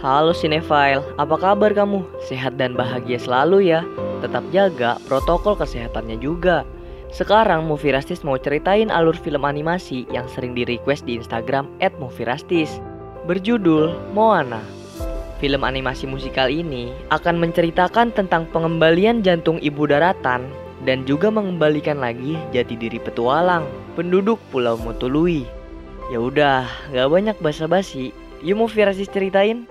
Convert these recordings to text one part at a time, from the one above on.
Halo Cinefile, apa kabar kamu? Sehat dan bahagia selalu ya. Tetap jaga protokol kesehatannya juga. Sekarang Movierastis mau ceritain alur film animasi yang sering di-request di Instagram @movierastis. Berjudul Moana. Film animasi musikal ini akan menceritakan tentang pengembalian jantung ibu daratan dan juga mengembalikan lagi jati diri petualang, penduduk Pulau Motului. Ya udah, gak banyak basa-basi. Yuk Movierastis ceritain.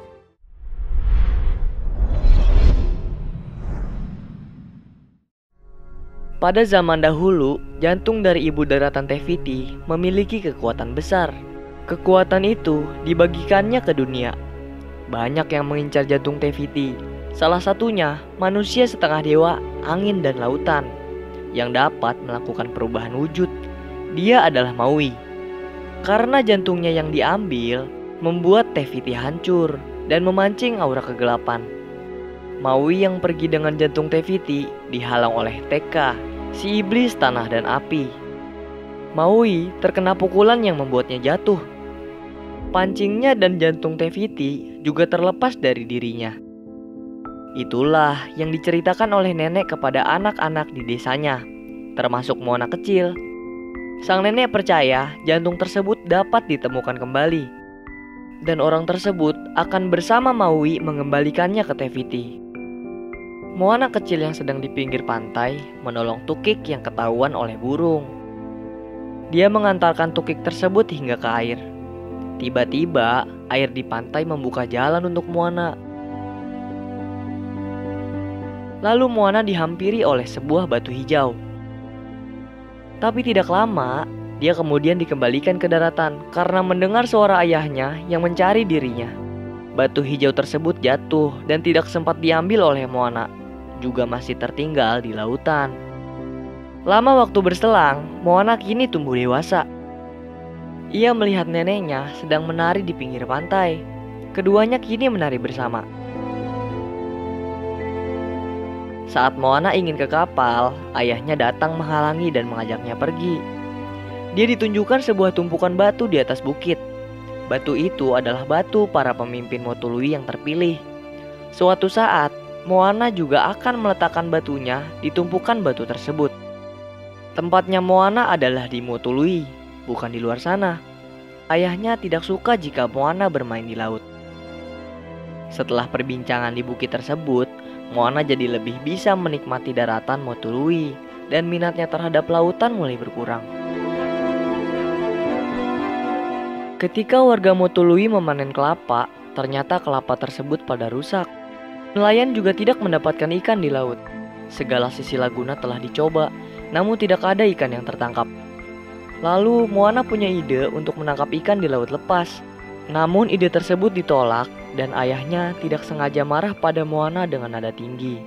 Pada zaman dahulu, jantung dari ibu daratan Tefiti memiliki kekuatan besar. Kekuatan itu dibagikannya ke dunia. Banyak yang mengincar jantung Tefiti. Salah satunya manusia setengah dewa, angin dan lautan yang dapat melakukan perubahan wujud. Dia adalah Maui. Karena jantungnya yang diambil membuat Tefiti hancur dan memancing aura kegelapan. Maui yang pergi dengan jantung Tefiti dihalang oleh Teka, si iblis tanah dan api. Maui terkena pukulan yang membuatnya jatuh. Pancingnya dan jantung Tefiti juga terlepas dari dirinya. Itulah yang diceritakan oleh nenek kepada anak-anak di desanya, termasuk Moana kecil. Sang nenek percaya jantung tersebut dapat ditemukan kembali, dan orang tersebut akan bersama Maui mengembalikannya ke Tefiti. Moana kecil yang sedang di pinggir pantai menolong tukik yang ketahuan oleh burung. Dia mengantarkan tukik tersebut hingga ke air. Tiba-tiba air di pantai membuka jalan untuk Moana. Lalu Moana dihampiri oleh sebuah batu hijau. Tapi tidak lama, dia kemudian dikembalikan ke daratan karena mendengar suara ayahnya yang mencari dirinya. Batu hijau tersebut jatuh dan tidak sempat diambil oleh Moana, juga masih tertinggal di lautan. Lama waktu berselang, Moana kini tumbuh dewasa. Ia melihat neneknya sedang menari di pinggir pantai. Keduanya kini menari bersama. Saat Moana ingin ke kapal, ayahnya datang menghalangi dan mengajaknya pergi. Dia ditunjukkan sebuah tumpukan batu di atas bukit. Batu itu adalah batu para pemimpin Motului yang terpilih. Suatu saat, Moana juga akan meletakkan batunya di tumpukan batu tersebut. Tempatnya Moana adalah di Motului, bukan di luar sana. Ayahnya tidak suka jika Moana bermain di laut. Setelah perbincangan di bukit tersebut, Moana jadi lebih bisa menikmati daratan Motului dan minatnya terhadap lautan mulai berkurang. Ketika warga Motului memanen kelapa, ternyata kelapa tersebut pada rusak. Nelayan juga tidak mendapatkan ikan di laut. Segala sisi Laguna telah dicoba, namun tidak ada ikan yang tertangkap. Lalu Moana punya ide untuk menangkap ikan di laut lepas. Namun ide tersebut ditolak dan ayahnya tidak sengaja marah pada Moana dengan nada tinggi.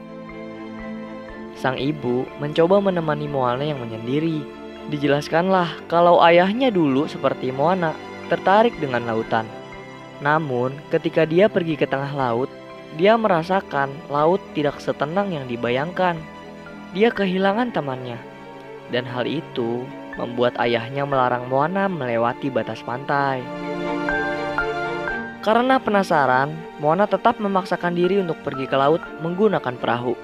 Sang ibu mencoba menemani Moana yang menyendiri. Dijelaskanlah kalau ayahnya dulu seperti Moana, tertarik dengan lautan. Namun ketika dia pergi ke tengah laut, dia merasakan laut tidak setenang yang dibayangkan. Dia kehilangan temannya, dan hal itu membuat ayahnya melarang Moana melewati batas pantai. Karena penasaran, Moana tetap memaksakan diri untuk pergi ke laut menggunakan perahu.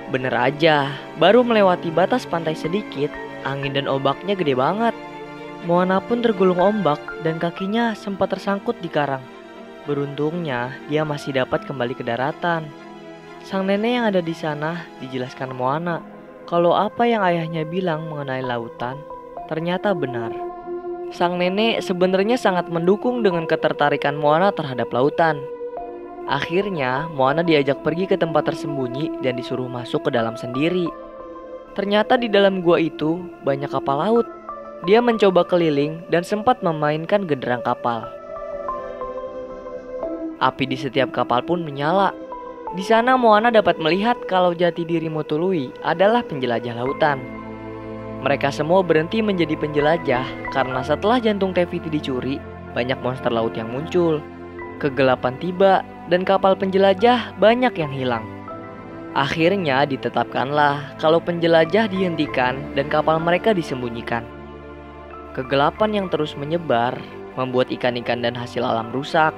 Bener aja, baru melewati batas pantai sedikit, angin dan ombaknya gede banget. Moana pun tergulung ombak dan kakinya sempat tersangkut di karang. Beruntungnya, dia masih dapat kembali ke daratan. Sang nenek yang ada di sana dijelaskan Moana kalau apa yang ayahnya bilang mengenai lautan ternyata benar. Sang nenek sebenarnya sangat mendukung dengan ketertarikan Moana terhadap lautan. Akhirnya, Moana diajak pergi ke tempat tersembunyi dan disuruh masuk ke dalam sendiri. Ternyata di dalam gua itu banyak kapal laut. Dia mencoba keliling dan sempat memainkan genderang kapal. Api di setiap kapal pun menyala. Di sana Moana dapat melihat kalau jati diri Motului adalah penjelajah lautan. Mereka semua berhenti menjadi penjelajah karena setelah jantung Tefiti dicuri, banyak monster laut yang muncul. Kegelapan tiba dan kapal penjelajah banyak yang hilang. Akhirnya ditetapkanlah kalau penjelajah dihentikan dan kapal mereka disembunyikan. Kegelapan yang terus menyebar membuat ikan-ikan dan hasil alam rusak.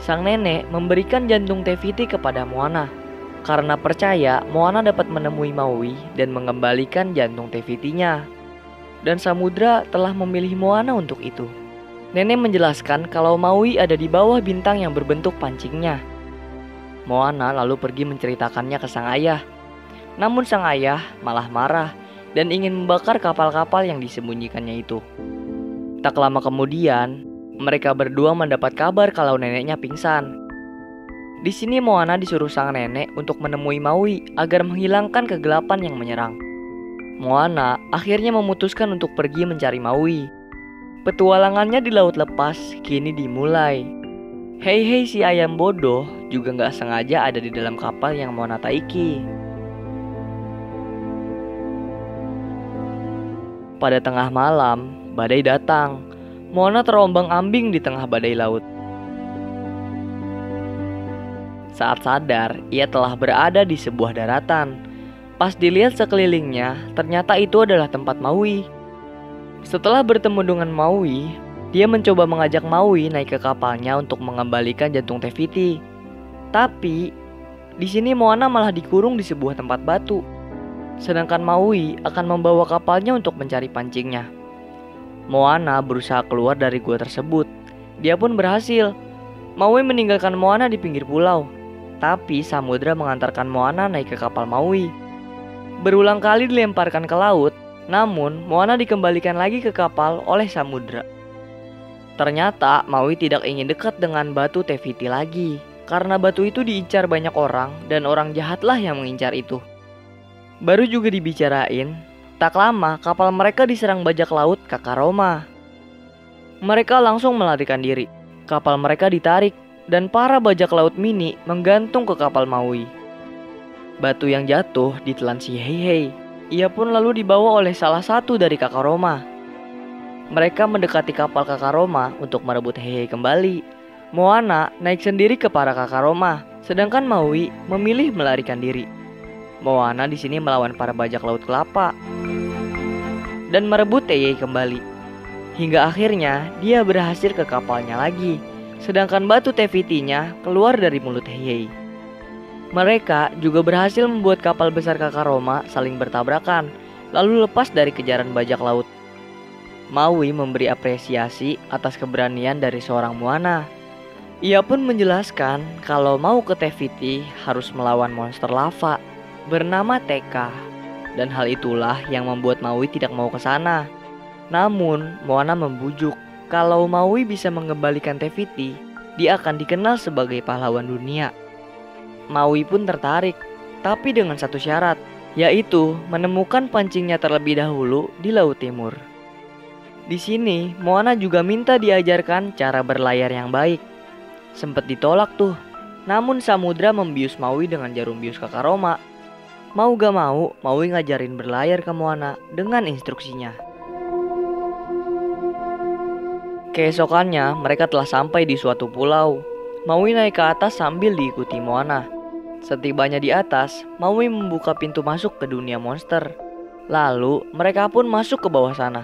Sang nenek memberikan jantung Tefiti kepada Moana karena percaya Moana dapat menemui Maui dan mengembalikan jantung Tefitinya. Dan samudra telah memilih Moana untuk itu. Nenek menjelaskan kalau Maui ada di bawah bintang yang berbentuk pancingnya. Moana lalu pergi menceritakannya ke sang ayah. Namun sang ayah malah marah dan ingin membakar kapal-kapal yang disembunyikannya itu. Tak lama kemudian, mereka berdua mendapat kabar kalau neneknya pingsan. Di sini Moana disuruh sang nenek untuk menemui Maui agar menghilangkan kegelapan yang menyerang. Moana akhirnya memutuskan untuk pergi mencari Maui. Petualangannya di laut lepas kini dimulai. Hei si ayam bodoh juga gak sengaja ada di dalam kapal yang Moana taiki. Pada tengah malam, badai datang. Moana terombang-ambing di tengah badai laut. Saat sadar, ia telah berada di sebuah daratan. Pas dilihat sekelilingnya, ternyata itu adalah tempat Maui. Setelah bertemu dengan Maui, dia mencoba mengajak Maui naik ke kapalnya untuk mengembalikan jantung Tefiti. Tapi, di sini Moana malah dikurung di sebuah tempat batu. Sedangkan Maui akan membawa kapalnya untuk mencari pancingnya. Moana berusaha keluar dari gua tersebut. Dia pun berhasil. Maui meninggalkan Moana di pinggir pulau. Tapi samudra mengantarkan Moana naik ke kapal Maui. Berulang kali dilemparkan ke laut, namun Moana dikembalikan lagi ke kapal oleh samudra. Ternyata Maui tidak ingin dekat dengan batu Tefiti lagi, karena batu itu diincar banyak orang dan orang jahatlah yang mengincar itu. Baru juga dibicarain, tak lama kapal mereka diserang bajak laut Kakaroma. Mereka langsung melarikan diri. Kapal mereka ditarik dan para bajak laut mini menggantung ke kapal Maui. Batu yang jatuh ditelan si Hei. Ia pun lalu dibawa oleh salah satu dari Kakaroma. Mereka mendekati kapal Kakaroma untuk merebut Hei kembali. Moana naik sendiri ke para Kakaroma, sedangkan Maui memilih melarikan diri. Moana di sini melawan para bajak laut kelapa dan merebut Hei kembali. Hingga akhirnya dia berhasil ke kapalnya lagi, sedangkan batu Tefitinya keluar dari mulut Hei. Mereka juga berhasil membuat kapal besar Kakaroma saling bertabrakan, lalu lepas dari kejaran bajak laut. Maui memberi apresiasi atas keberanian dari seorang Moana. Ia pun menjelaskan kalau mau ke Tefiti harus melawan monster lava bernama Teka, dan hal itulah yang membuat Maui tidak mau ke sana. Namun Moana membujuk kalau Maui bisa mengembalikan Tefiti, dia akan dikenal sebagai pahlawan dunia. Maui pun tertarik, tapi dengan satu syarat, yaitu menemukan pancingnya terlebih dahulu di Laut Timur. Di sini, Moana juga minta diajarkan cara berlayar yang baik. Sempet ditolak tuh, namun samudra membius Maui dengan jarum bius Kakaroma. Mau gak mau, Maui ngajarin berlayar ke Moana dengan instruksinya. Keesokannya, mereka telah sampai di suatu pulau. Maui naik ke atas sambil diikuti Moana. Setibanya di atas, Maui membuka pintu masuk ke dunia monster. Lalu mereka pun masuk ke bawah sana.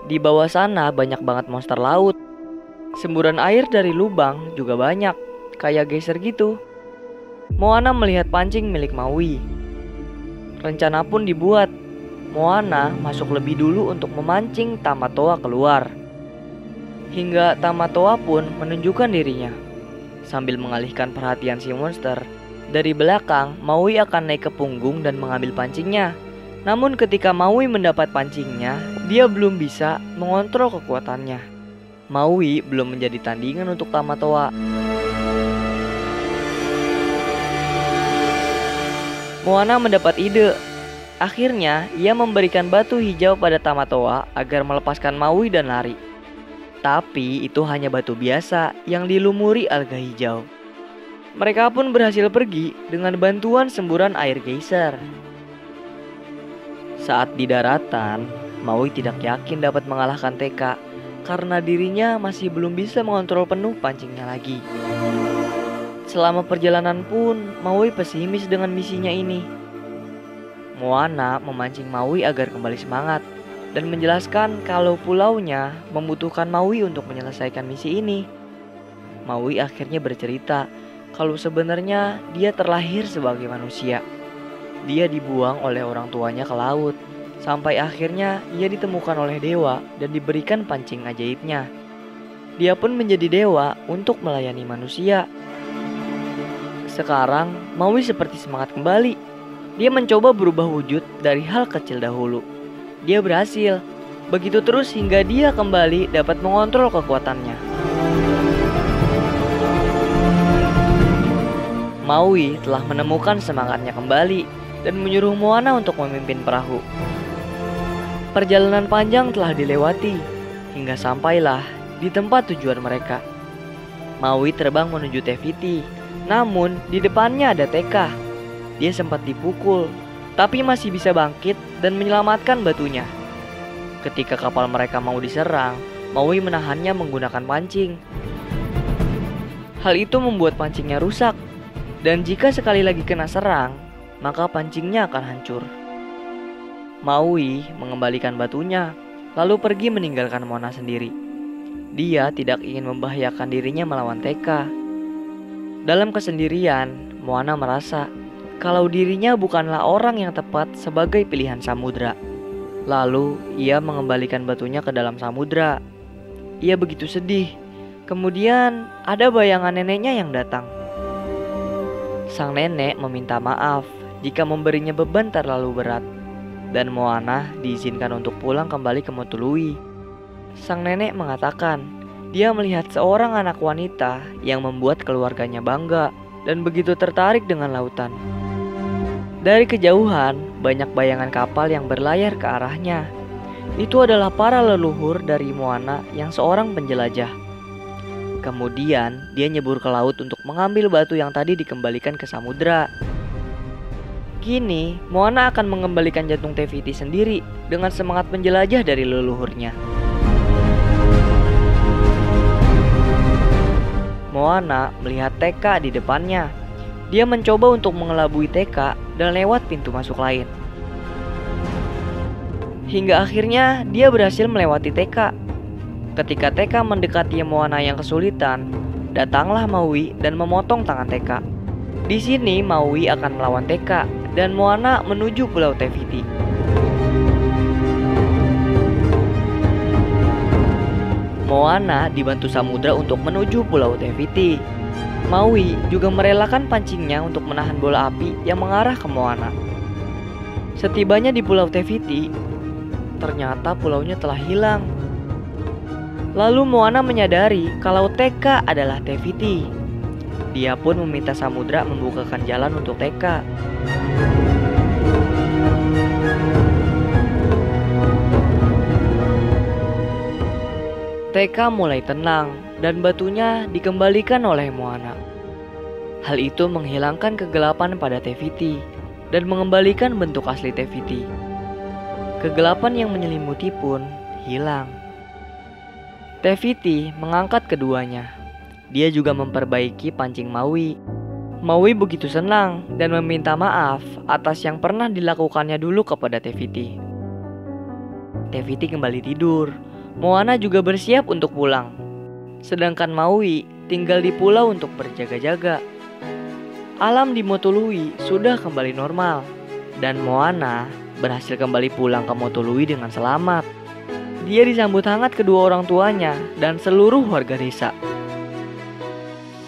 Di bawah sana banyak banget monster laut. Semburan air dari lubang juga banyak, kayak geyser gitu. Moana melihat pancing milik Maui. Rencana pun dibuat. Moana masuk lebih dulu untuk memancing Tamatoa keluar. Hingga Tamatoa pun menunjukkan dirinya. Sambil mengalihkan perhatian si monster, dari belakang Maui akan naik ke punggung dan mengambil pancingnya. Namun ketika Maui mendapat pancingnya, dia belum bisa mengontrol kekuatannya. Maui belum menjadi tandingan untuk Tamatoa. Moana mendapat ide. Akhirnya ia memberikan batu hijau pada Tamatoa agar melepaskan Maui dan lari. Tapi itu hanya batu biasa yang dilumuri alga hijau. Mereka pun berhasil pergi dengan bantuan semburan air geyser. Saat di daratan, Maui tidak yakin dapat mengalahkan Teka karena dirinya masih belum bisa mengontrol penuh pancingnya lagi. Selama perjalanan pun, Maui pesimis dengan misinya ini. Moana memancing Maui agar kembali semangat dan menjelaskan kalau pulaunya membutuhkan Maui untuk menyelesaikan misi ini. Maui akhirnya bercerita kalau sebenarnya dia terlahir sebagai manusia. Dia dibuang oleh orang tuanya ke laut, sampai akhirnya ia ditemukan oleh dewa dan diberikan pancing ajaibnya. Dia pun menjadi dewa untuk melayani manusia. Sekarang Maui seperti semangat kembali. Dia mencoba berubah wujud dari hal kecil dahulu. Dia berhasil. Begitu terus hingga dia kembali dapat mengontrol kekuatannya. Maui telah menemukan semangatnya kembali dan menyuruh Moana untuk memimpin perahu. Perjalanan panjang telah dilewati hingga sampailah di tempat tujuan mereka. Maui terbang menuju Te Fiti, namun di depannya ada Tekka. Dia sempat dipukul, tapi masih bisa bangkit dan menyelamatkan batunya. Ketika kapal mereka mau diserang, Maui menahannya menggunakan pancing. Hal itu membuat pancingnya rusak, dan jika sekali lagi kena serang, maka pancingnya akan hancur. Maui mengembalikan batunya, lalu pergi meninggalkan Moana sendiri. Dia tidak ingin membahayakan dirinya melawan Tekka. Dalam kesendirian, Moana merasa kalau dirinya bukanlah orang yang tepat sebagai pilihan samudra. Lalu ia mengembalikan batunya ke dalam samudra. Ia begitu sedih. Kemudian ada bayangan neneknya yang datang. Sang nenek meminta maaf jika memberinya beban terlalu berat, dan Moana diizinkan untuk pulang kembali ke Motului. Sang nenek mengatakan dia melihat seorang anak wanita yang membuat keluarganya bangga dan begitu tertarik dengan lautan. Dari kejauhan, banyak bayangan kapal yang berlayar ke arahnya. Itu adalah para leluhur dari Moana yang seorang penjelajah. Kemudian, dia nyebur ke laut untuk mengambil batu yang tadi dikembalikan ke samudra. Kini, Moana akan mengembalikan jantung Te Fiti sendiri dengan semangat penjelajah dari leluhurnya. Moana melihat Tekka di depannya. Dia mencoba untuk mengelabui Tekka dan lewat pintu masuk lain. Hingga akhirnya dia berhasil melewati Tekka. Ketika Tekka mendekati Moana yang kesulitan, datanglah Maui dan memotong tangan Tekka. Di sini Maui akan melawan Tekka dan Moana menuju Pulau Te Fiti. Moana dibantu samudra untuk menuju Pulau Te Fiti. Maui juga merelakan pancingnya untuk menahan bola api yang mengarah ke Moana. Setibanya di Pulau Te Fiti, ternyata pulaunya telah hilang. Lalu Moana menyadari kalau Tekka adalah Te Fiti. Dia pun meminta samudra membukakan jalan untuk Tekka. Tekka mulai tenang dan batunya dikembalikan oleh Moana. Hal itu menghilangkan kegelapan pada Te Fiti dan mengembalikan bentuk asli Te Fiti. Kegelapan yang menyelimuti pun hilang. Te Fiti mengangkat keduanya. Dia juga memperbaiki pancing Maui. Maui begitu senang dan meminta maaf atas yang pernah dilakukannya dulu kepada Te Fiti. Te Fiti kembali tidur. Moana juga bersiap untuk pulang. Sedangkan Maui tinggal di pulau untuk berjaga-jaga. Alam di Motului sudah kembali normal dan Moana berhasil kembali pulang ke Motului dengan selamat. Dia disambut hangat kedua orang tuanya dan seluruh warga desa.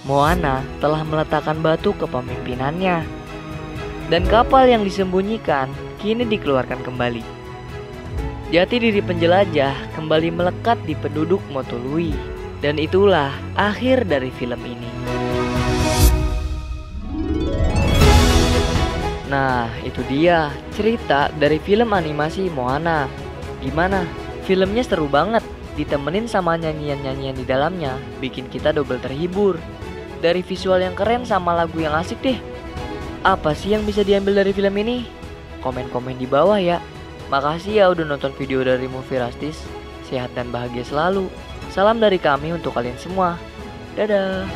Moana telah meletakkan batu kepemimpinannya dan kapal yang disembunyikan kini dikeluarkan kembali. Jati diri penjelajah kembali melekat di penduduk Motului. Dan itulah akhir dari film ini. Nah, itu dia cerita dari film animasi Moana. Gimana? Filmnya seru banget, ditemenin sama nyanyian-nyanyian di dalamnya, bikin kita double terhibur. Dari visual yang keren sama lagu yang asik deh. Apa sih yang bisa diambil dari film ini? Komen-komen di bawah ya. Makasih ya udah nonton video dari Movie Rastis. Sehat dan bahagia selalu. Salam dari kami untuk kalian semua. Dadah.